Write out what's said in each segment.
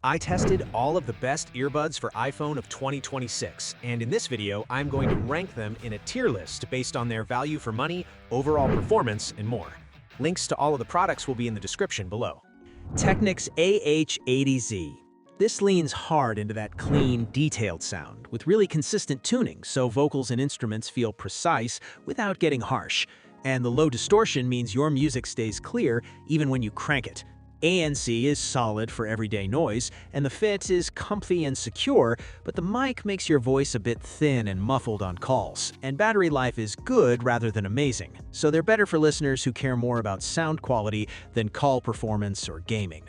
I tested all of the best earbuds for iPhone of 2026, and in this video, I'm going to rank them in a tier list based on their value for money, overall performance, and more. Links to all of the products will be in the description below. Technics EAH-AZ80. This leans hard into that clean, detailed sound, with really consistent tuning, so vocals and instruments feel precise without getting harsh. And the low distortion means your music stays clear even when you crank it. ANC is solid for everyday noise, and the fit is comfy and secure, but the mic makes your voice a bit thin and muffled on calls, and battery life is good rather than amazing, so they're better for listeners who care more about sound quality than call performance or gaming.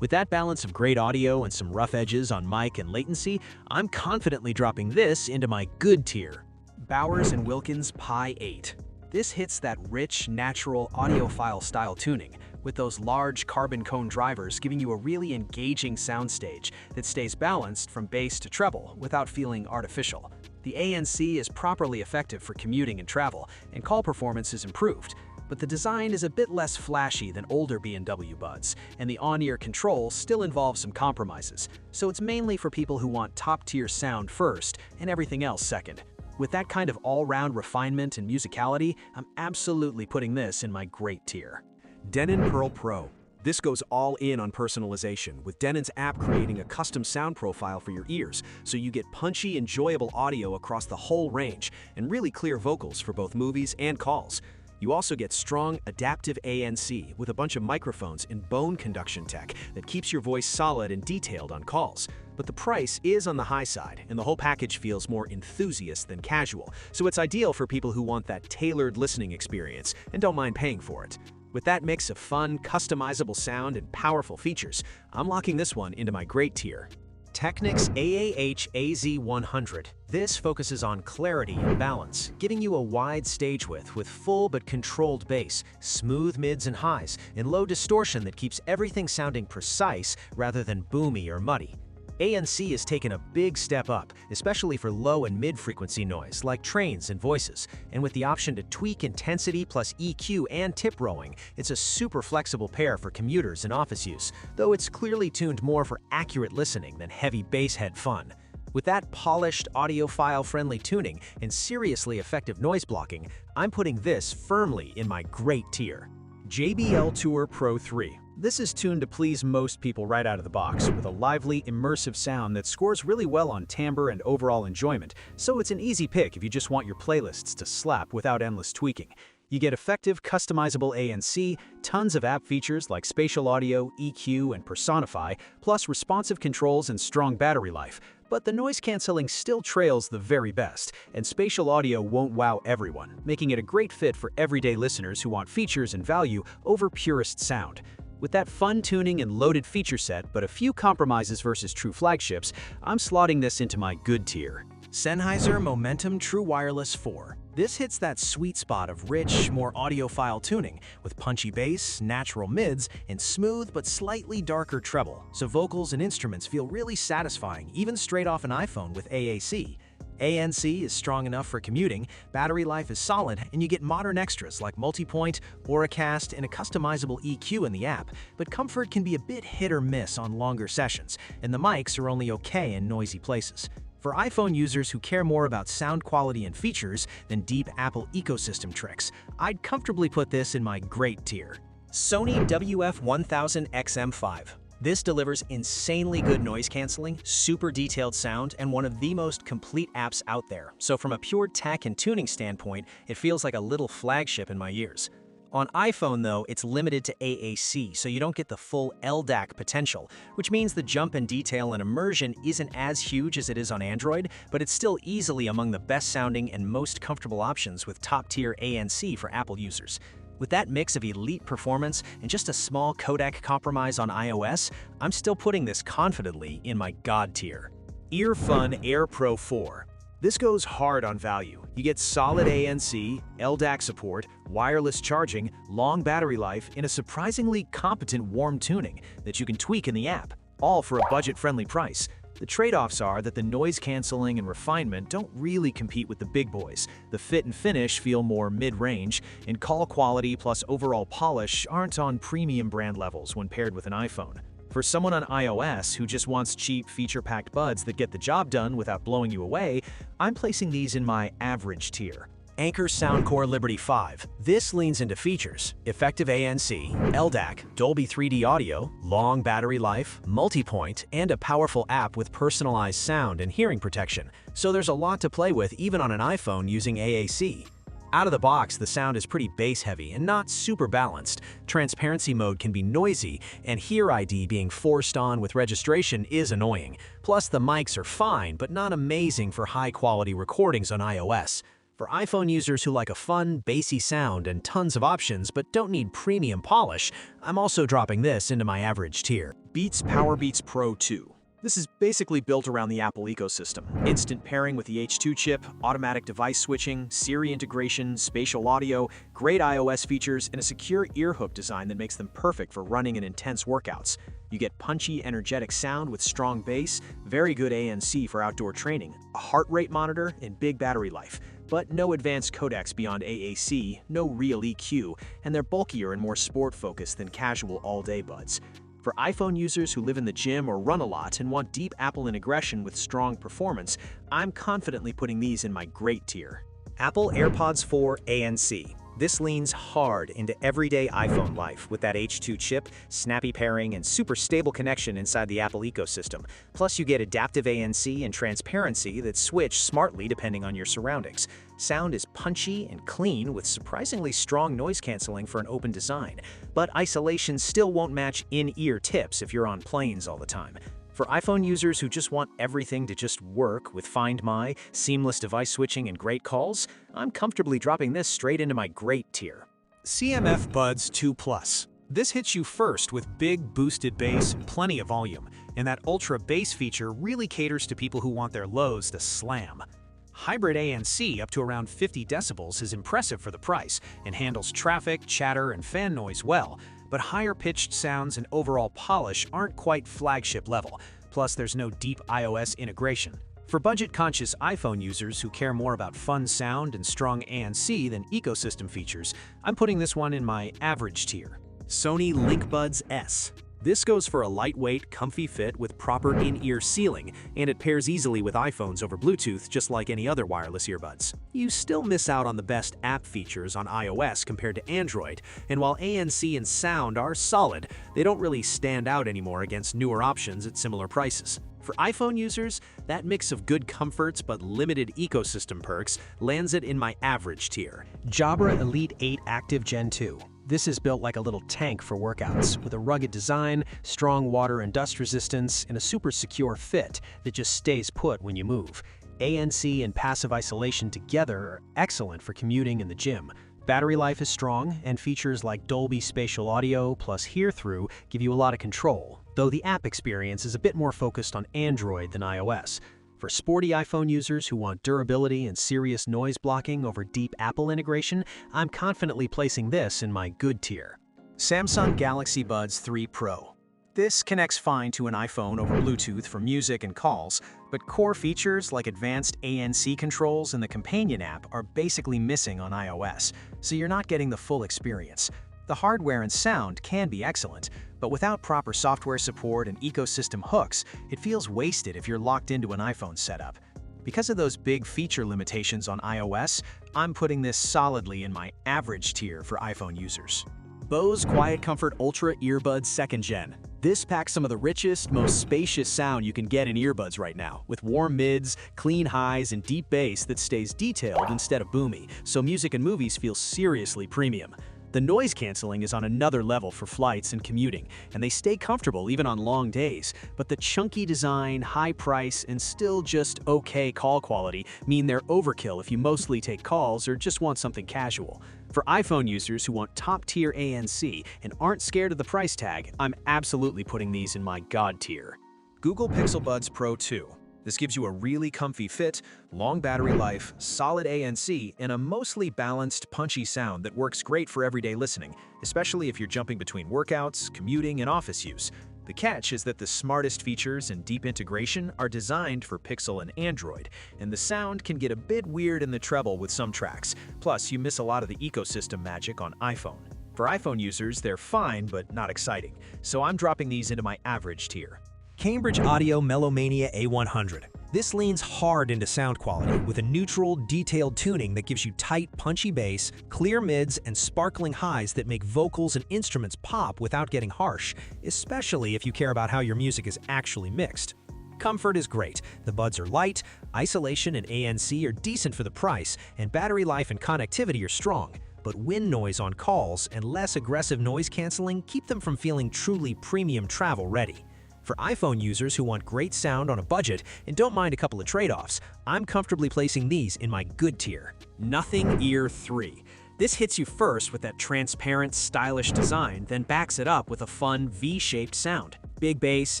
With that balance of great audio and some rough edges on mic and latency, I'm confidently dropping this into my good tier. Bowers Wilkins Pi8. This hits that rich, natural, audiophile style tuning, with those large carbon cone drivers giving you a really engaging soundstage that stays balanced from bass to treble without feeling artificial. The ANC is properly effective for commuting and travel, and call performance is improved, but the design is a bit less flashy than older B&W Buds, and the on-ear control still involves some compromises, so it's mainly for people who want top-tier sound first and everything else second. With that kind of all-round refinement and musicality, I'm absolutely putting this in my great tier. Denon PerL Pro. This goes all in on personalization, with Denon's app creating a custom sound profile for your ears, so you get punchy, enjoyable audio across the whole range, and really clear vocals for both movies and calls. You also get strong, adaptive ANC with a bunch of microphones and bone conduction tech that keeps your voice solid and detailed on calls. But the price is on the high side, and the whole package feels more enthusiast than casual, so it's ideal for people who want that tailored listening experience and don't mind paying for it. With that mix of fun, customizable sound and powerful features, I'm locking this one into my great tier. Technics EAH-AZ100. This focuses on clarity and balance, giving you a wide stage width with full but controlled bass, smooth mids and highs, and low distortion that keeps everything sounding precise rather than boomy or muddy. ANC has taken a big step up, especially for low and mid-frequency noise like trains and voices, and with the option to tweak intensity plus EQ and tip rowing, it's a super flexible pair for commuters and office use, though it's clearly tuned more for accurate listening than heavy bass head fun. With that polished, audiophile-friendly tuning and seriously effective noise blocking, I'm putting this firmly in my great tier. JBL Tour Pro 3. This is tuned to please most people right out of the box, with a lively, immersive sound that scores really well on timbre and overall enjoyment, so it's an easy pick if you just want your playlists to slap without endless tweaking. You get effective, customizable ANC, tons of app features like spatial audio, EQ, and Personify, plus responsive controls and strong battery life. But the noise canceling still trails the very best, and spatial audio won't wow everyone, making it a great fit for everyday listeners who want features and value over purist sound. With that fun tuning and loaded feature set, but a few compromises versus true flagships, I'm slotting this into my good tier. Sennheiser Momentum True Wireless 4. This hits that sweet spot of rich, more audiophile tuning, with punchy bass, natural mids, and smooth but slightly darker treble, so vocals and instruments feel really satisfying even straight off an iPhone with AAC. ANC is strong enough for commuting, battery life is solid, and you get modern extras like multipoint, Auracast, and a customizable EQ in the app, but comfort can be a bit hit or miss on longer sessions, and the mics are only okay in noisy places. For iPhone users who care more about sound quality and features than deep Apple ecosystem tricks, I'd comfortably put this in my great tier. Sony WF-1000XM5. This delivers insanely good noise canceling, super detailed sound, and one of the most complete apps out there, so from a pure tech and tuning standpoint, it feels like a little flagship in my ears. On iPhone though, it's limited to AAC, so you don't get the full LDAC potential, which means the jump in detail and immersion isn't as huge as it is on Android, but it's still easily among the best sounding and most comfortable options with top-tier ANC for Apple users. With that mix of elite performance and just a small codec compromise on iOS, I'm still putting this confidently in my god tier. EarFun Air Pro 4. This goes hard on value. You get solid ANC, LDAC support, wireless charging, long battery life, and a surprisingly competent warm tuning that you can tweak in the app, all for a budget-friendly price. The trade-offs are that the noise canceling and refinement don't really compete with the big boys. The fit and finish feel more mid-range, and call quality plus overall polish aren't on premium brand levels when paired with an iPhone. For someone on iOS who just wants cheap, feature-packed buds that get the job done without blowing you away, I'm placing these in my average tier. Anker Soundcore Liberty 5. This leans into features: effective ANC, LDAC, Dolby 3D audio, long battery life, multi-point, and a powerful app with personalized sound and hearing protection. So there's a lot to play with even on an iPhone using AAC. Out of the box, the sound is pretty bass-heavy and not super balanced. Transparency mode can be noisy, and Hear ID being forced on with registration is annoying. Plus, the mics are fine, but not amazing for high-quality recordings on iOS. For iPhone users who like a fun, bassy sound and tons of options but don't need premium polish, I'm also dropping this into my average tier. Beats Powerbeats Pro 2. This is basically built around the Apple ecosystem. Instant pairing with the H2 chip, automatic device switching, Siri integration, spatial audio, great iOS features, and a secure ear hook design that makes them perfect for running in intense workouts. You get punchy, energetic sound with strong bass, very good ANC for outdoor training, a heart rate monitor, and big battery life. But no advanced codecs beyond AAC, no real EQ, and they're bulkier and more sport-focused than casual all-day buds. For iPhone users who live in the gym or run a lot and want deep Apple integration with strong performance, I'm confidently putting these in my great tier. Apple AirPods 4 ANC. This leans hard into everyday iPhone life with that H2 chip, snappy pairing, and super stable connection inside the Apple ecosystem. Plus, you get adaptive ANC and transparency that switch smartly depending on your surroundings. Sound is punchy and clean with surprisingly strong noise canceling for an open design, but isolation still won't match in-ear tips if you're on planes all the time. For iPhone users who just want everything to just work with Find My, seamless device switching, and great calls, I'm comfortably dropping this straight into my great tier. CMF Buds 2 Plus. This hits you first with big boosted bass and plenty of volume, and that ultra bass feature really caters to people who want their lows to slam. Hybrid ANC up to around 50 decibels is impressive for the price and handles traffic, chatter, and fan noise well, but higher-pitched sounds and overall polish aren't quite flagship level, plus there's no deep iOS integration. For budget-conscious iPhone users who care more about fun sound and strong ANC than ecosystem features, I'm putting this one in my average tier. Sony LinkBuds S. This goes for a lightweight, comfy fit with proper in-ear sealing, and it pairs easily with iPhones over Bluetooth just like any other wireless earbuds. You still miss out on the best app features on iOS compared to Android, and while ANC and sound are solid, they don't really stand out anymore against newer options at similar prices. For iPhone users, that mix of good comforts but limited ecosystem perks lands it in my average tier. Jabra Elite 8 Active Gen 2. This is built like a little tank for workouts, with a rugged design, strong water and dust resistance, and a super secure fit that just stays put when you move. ANC and passive isolation together are excellent for commuting in the gym. Battery life is strong, and features like Dolby Spatial Audio plus Hear-Through give you a lot of control, though the app experience is a bit more focused on Android than iOS. For sporty iPhone users who want durability and serious noise blocking over deep Apple integration, I'm confidently placing this in my good tier. Samsung Galaxy Buds 3 Pro. This connects fine to an iPhone over Bluetooth for music and calls, but core features like advanced ANC controls and the companion app are basically missing on iOS, so you're not getting the full experience. The hardware and sound can be excellent, but without proper software support and ecosystem hooks, it feels wasted if you're locked into an iPhone setup. Because of those big feature limitations on iOS, I'm putting this solidly in my average tier for iPhone users. Bose QuietComfort Ultra Earbuds 2nd Gen. This packs some of the richest, most spacious sound you can get in earbuds right now, with warm mids, clean highs, and deep bass that stays detailed instead of boomy, so music and movies feel seriously premium. The noise canceling is on another level for flights and commuting, and they stay comfortable even on long days, but the chunky design, high price, and still just okay call quality mean they're overkill if you mostly take calls or just want something casual. For iPhone users who want top-tier ANC and aren't scared of the price tag, I'm absolutely putting these in my God tier. Google Pixel Buds Pro 2. This gives you a really comfy fit, long battery life, solid ANC, and a mostly balanced, punchy sound that works great for everyday listening, especially if you're jumping between workouts, commuting, and office use. The catch is that the smartest features and deep integration are designed for Pixel and Android, and the sound can get a bit weird in the treble with some tracks, plus you miss a lot of the ecosystem magic on iPhone. For iPhone users, they're fine but not exciting, so I'm dropping these into my average tier. Cambridge Audio Melomania A100. This leans hard into sound quality with a neutral, detailed tuning that gives you tight, punchy bass, clear mids, and sparkling highs that make vocals and instruments pop without getting harsh, especially if you care about how your music is actually mixed. Comfort is great. The buds are light, isolation and ANC are decent for the price, and battery life and connectivity are strong. But wind noise on calls and less aggressive noise canceling keep them from feeling truly premium travel ready. For iPhone users who want great sound on a budget and don't mind a couple of trade-offs, I'm comfortably placing these in my good tier. Nothing Ear 3. This hits you first with that transparent, stylish design, then backs it up with a fun V-shaped sound. Big bass,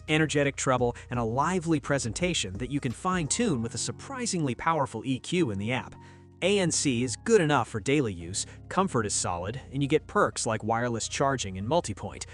energetic treble, and a lively presentation that you can fine-tune with a surprisingly powerful EQ in the app. ANC is good enough for daily use, comfort is solid, and you get perks like wireless charging and multipoint.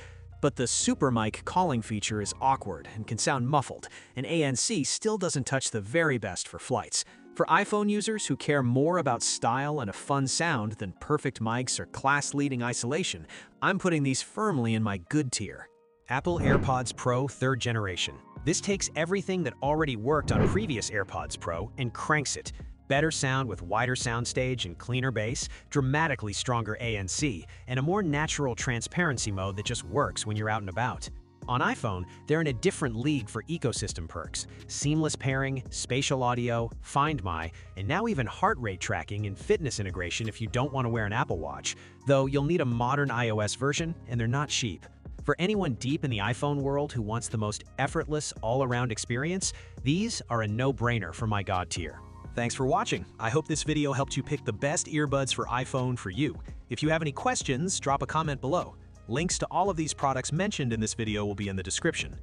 But the Super Mic calling feature is awkward and can sound muffled, and ANC still doesn't touch the very best for flights. For iPhone users who care more about style and a fun sound than perfect mics or class-leading isolation, I'm putting these firmly in my good tier. Apple AirPods Pro 3rd generation. This takes everything that already worked on previous AirPods Pro and cranks it. Better sound with wider soundstage and cleaner bass, dramatically stronger ANC, and a more natural transparency mode that just works when you're out and about. On iPhone, they're in a different league for ecosystem perks. Seamless pairing, spatial audio, Find My, and now even heart rate tracking and fitness integration if you don't want to wear an Apple Watch. Though you'll need a modern iOS version, and they're not cheap. For anyone deep in the iPhone world who wants the most effortless, all-around experience, these are a no-brainer for my God tier. Thanks for watching. I hope this video helped you pick the best earbuds for iPhone for you. If you have any questions, drop a comment below. Links to all of these products mentioned in this video will be in the description.